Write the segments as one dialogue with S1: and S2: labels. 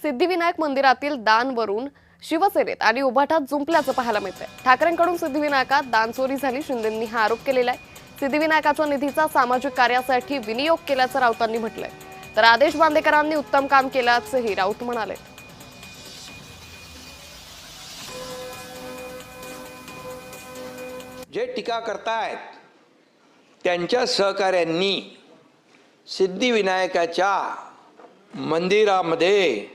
S1: सिद्धिविनायक मंदिरातील दानवरून शिवसेनेत आणि उभाटात जुंपल्याचं पाहायला मिळतंय। ठाकरेंकडून सिद्धिविनायकात दानचोरी झाली, शिंदेंनी हा आरोप केलेला आहे। सिद्धिविनायकाच्या निधीचा सामाजिक कार्यासाठी विनियोग केल्याचं राऊतांनी म्हटलंय, तर आदेश बांदेकरांनी उत्तम काम केल्याचंही राऊत म्हणाले।
S2: जे टीका करतायत त्यांच्या सहकाऱ्यांनी सिद्धिविनायकाच्या मंदिरामध्ये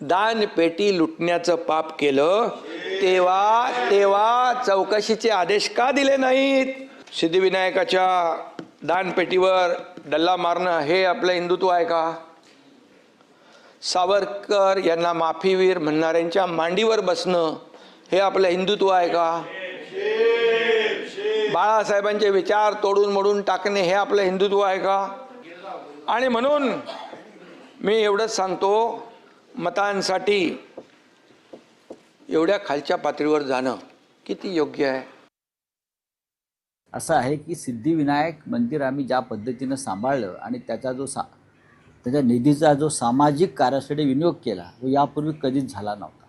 S2: दानपेटी लुटण्याचं पाप केलं, तेव्हा चौकशीचे आदेश का दिले नाहीत? सिद्धिविनायकाच्या दानपेटीवर डल्ला मारणं हे आपलं हिंदुत्व आहे का? सावरकर यांना माफीवीर म्हणणाऱ्यांच्या मांडीवर बसणं हे आपलं हिंदुत्व आहे का? बाळासाहेबांचे विचार तोडून मोडून टाकणे हे आपलं हिंदुत्व आहे का? आणि म्हणून मी एवढंच सांगतो, मतांसाठी एवढ्या खालच्या पातळीवर जाणं किती योग्य आहे?
S3: असं आहे की सिद्धिविनायक मंदिर आम्ही ज्या पद्धतीनं सांभाळलं आणि त्याच्या निधीचा जो सामाजिक कार्यासाठी विनियोग केला तो यापूर्वी कधीच झाला नव्हता।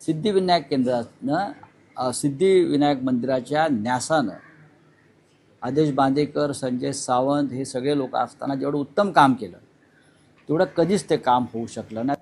S3: सिद्धिविनायक केंद्रानं सिद्धिविनायक मंदिराच्या न्यासानं आदेश बांदेकर, संजय सावंत हे सगळे लोक असताना जेवढं उत्तम काम केलं तेवढं कधीच ते काम होऊ शकलं नाही।